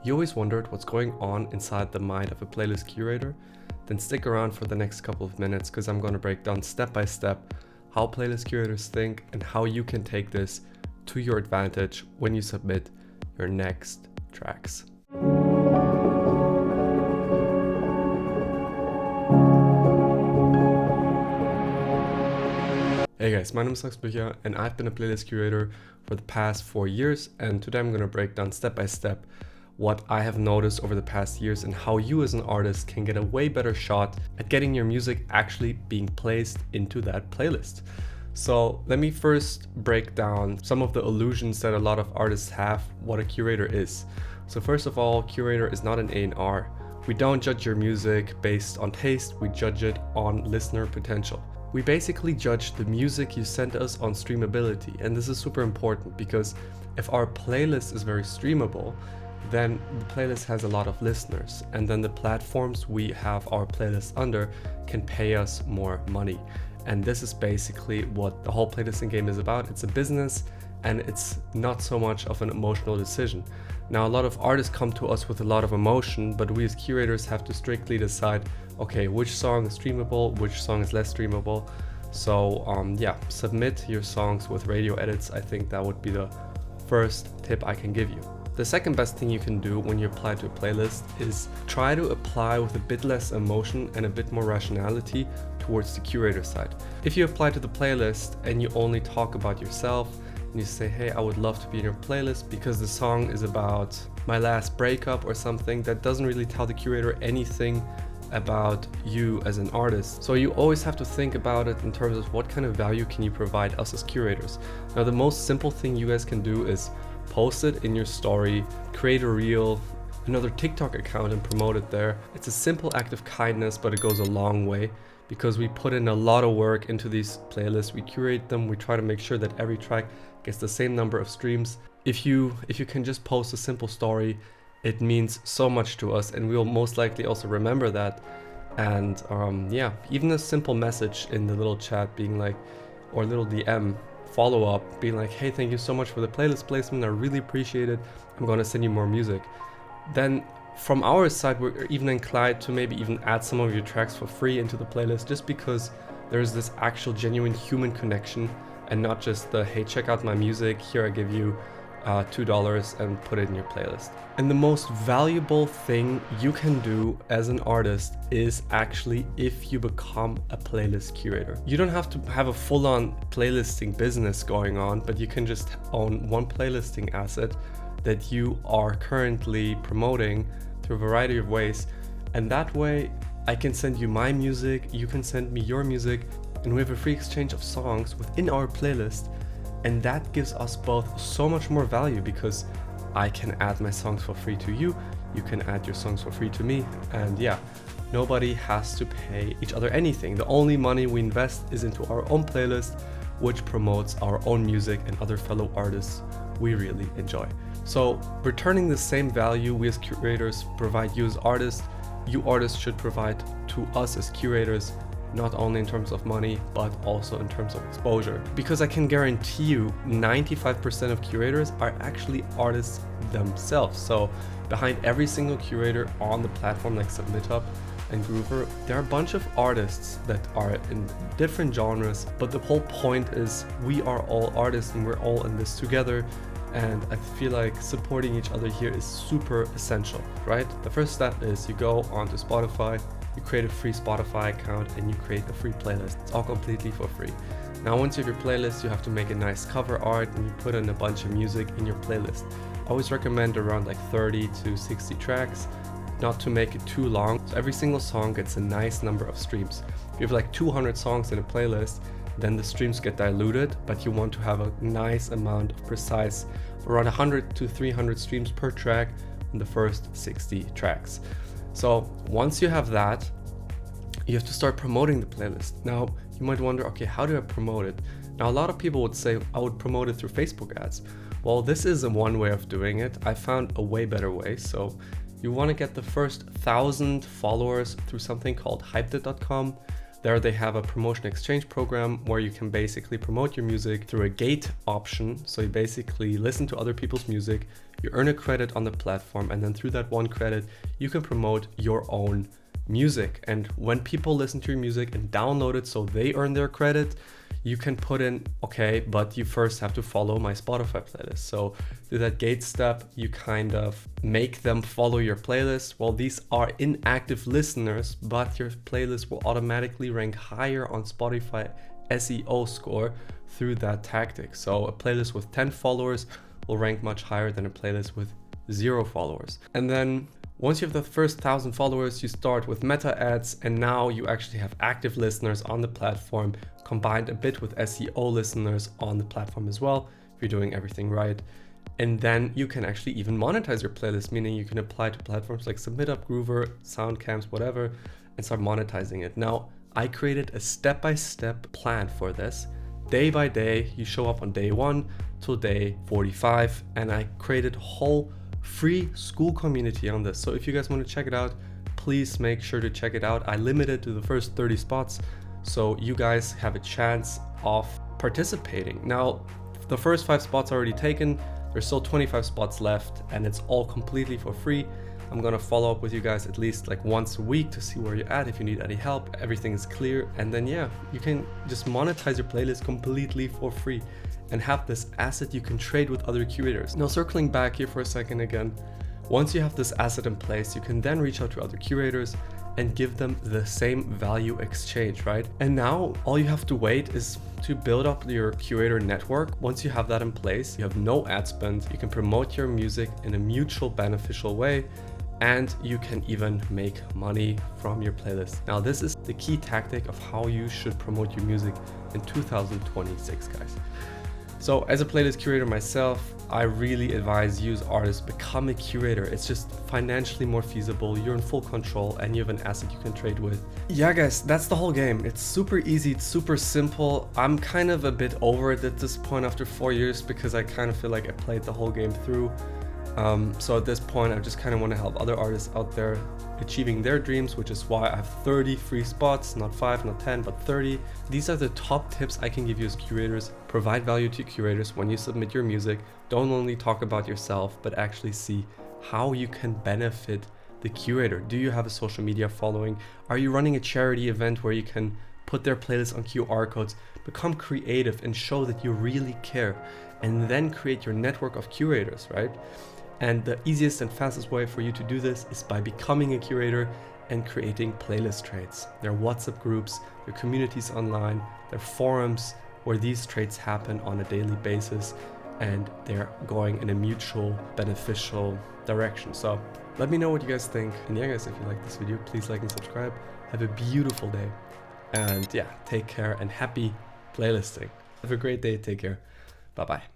You always wondered what's going on inside the mind of a playlist curator? Then stick around for the next couple of minutes because I'm going to break down step by step how playlist curators think and how you can take this to your advantage when you submit your next tracks. Hey guys, my name is Max and I've been a playlist curator for the past 4 years, and today I'm going to break down step by step what I have noticed over the past years and how you as an artist can get a way better shot at getting your music actually being placed into that playlist. So let me first break down some of the illusions that a lot of artists have what a curator is. So first of all, curator is not an A&R. We don't judge your music based on taste, we judge it on listener potential. We basically judge the music you send us on streamability, and this is super important because if our playlist is very streamable, then the playlist has a lot of listeners, and then the platforms we have our playlist under can pay us more money. And this is basically what the whole playlisting game is about. It's a business, and it's not so much of an emotional decision. Now, a lot of artists come to us with a lot of emotion, but we as curators have to strictly decide, okay, which song is streamable, which song is less streamable. So submit your songs with radio edits. I think that would be the first tip I can give you. The second best thing you can do when you apply to a playlist is try to apply with a bit less emotion and a bit more rationality towards the curator side. If you apply to the playlist and you only talk about yourself, and you say, hey, I would love to be in your playlist because the song is about my last breakup or something, that doesn't really tell the curator anything about you as an artist. So you always have to think about it in terms of what kind of value can you provide us as curators. Now, the most simple thing you guys can do is post it in your story, create a reel, another TikTok account and promote it there. It's a simple act of kindness, but it goes a long way because we put in a lot of work into these playlists. We curate them, we try to make sure that every track gets the same number of streams. If you can just post a simple story, it means so much to us, and we will most likely also remember that. And even a simple message in the little chat being like, or little DM follow up being like, hey, thank you so much for the playlist placement, I really appreciate it, I'm going to send you more music. Then from our side, we're even inclined to maybe even add some of your tracks for free into the playlist, just because there's this actual genuine human connection and not just the, hey, check out my music, here I give you $2 and put it in your playlist. And the most valuable thing you can do as an artist is actually if you become a playlist curator. You don't have to have a full-on playlisting business going on, but you can just own one playlisting asset that you are currently promoting through a variety of ways. And that way I can send you my music, you can send me your music, and we have a free exchange of songs within our playlist. And that gives us both so much more value because I can add my songs for free to you, you can add your songs for free to me, and nobody has to pay each other anything. The only money we invest is into our own playlist, which promotes our own music and other fellow artists we really enjoy. So returning the same value we as curators provide you as artists, you artists should provide to us as curators, not only in terms of money, but also in terms of exposure. Because I can guarantee you 95% of curators are actually artists themselves. So behind every single curator on the platform like SubmitHub and Groover, there are a bunch of artists that are in different genres, but the whole point is we are all artists and we're all in this together. And I feel like supporting each other here is super essential, right? The first step is you go onto Spotify, you create a free Spotify account, and you create a free playlist. It's all completely for free. Now, once you have your playlist, you have to make a nice cover art and you put in a bunch of music in your playlist. I always recommend around like 30 to 60 tracks, not to make it too long. So every single song gets a nice number of streams. If you have like 200 songs in a playlist, then the streams get diluted, but you want to have a nice amount of precise, around 100 to 300 streams per track in the first 60 tracks. So once you have that, you have to start promoting the playlist. Now, you might wonder, okay, how do I promote it? Now, a lot of people would say, I would promote it through Facebook ads. Well, this is one way of doing it. I found a way better way. So you want to get the first 1,000 followers through something called hypedit.com. There they have a promotion exchange program where you can basically promote your music through a gate option. So you basically listen to other people's music, you earn a credit on the platform, and then through that one credit, you can promote your own music. And when people listen to your music and download it so they earn their credit, you can put in, okay, but you first have to follow my Spotify playlist. So through that gate step, you kind of make them follow your playlist. Well, these are inactive listeners, but your playlist will automatically rank higher on Spotify SEO score through that tactic. So a playlist with 10 followers will rank much higher than a playlist with 0 followers. And then once you have the first 1,000 followers, you start with meta ads, and now you actually have active listeners on the platform, combined a bit with SEO listeners on the platform as well, if you're doing everything right. And then you can actually even monetize your playlist, meaning you can apply to platforms like SubmitUp, Groover, SoundCamps, whatever, and start monetizing it. Now, I created a step-by-step plan for this. Day by day, you show up on day 1 till day 45, and I created a whole free school community on this. So if you guys want to check it out, please make sure to check it out. I limited to the first 30 spots, so you guys have a chance of participating. Now, the first 5 spots are already taken. There's still 25 spots left, and it's all completely for free. I'm gonna follow up with you guys at least like once a week to see where you're at, if you need any help, everything is clear. And then yeah, you can just monetize your playlist completely for free and have this asset you can trade with other curators. Now, circling back here for a second again, once you have this asset in place, you can then reach out to other curators and give them the same value exchange, right? And now all you have to wait is to build up your curator network. Once you have that in place, you have no ad spend, you can promote your music in a mutual beneficial way, and you can even make money from your playlist. Now, this is the key tactic of how you should promote your music in 2026, guys. So as a playlist curator myself, I really advise you as artists, become a curator. It's just financially more feasible, you're in full control, and you have an asset you can trade with. Yeah guys, that's the whole game. It's super easy, it's super simple. I'm kind of a bit over it at this point after 4 years because I kind of feel like I played the whole game through. So at this point, I just kind of want to help other artists out there achieving their dreams, which is why I have 30 free spots, not 5, not 10, but 30. These are the top tips I can give you as curators. Provide value to curators when you submit your music. Don't only talk about yourself, but actually see how you can benefit the curator. Do you have a social media following? Are you running a charity event where you can put their playlist on QR codes? Become creative and show that you really care, and then create your network of curators, right? And the easiest and fastest way for you to do this is by becoming a curator and creating playlist trades. There are WhatsApp groups, there are communities online, there are forums where these trades happen on a daily basis, and they're going in a mutual beneficial direction. So let me know what you guys think. And yeah guys, if you like this video, please like and subscribe. Have a beautiful day. And yeah, take care and happy playlisting. Have a great day. Take care. Bye-bye.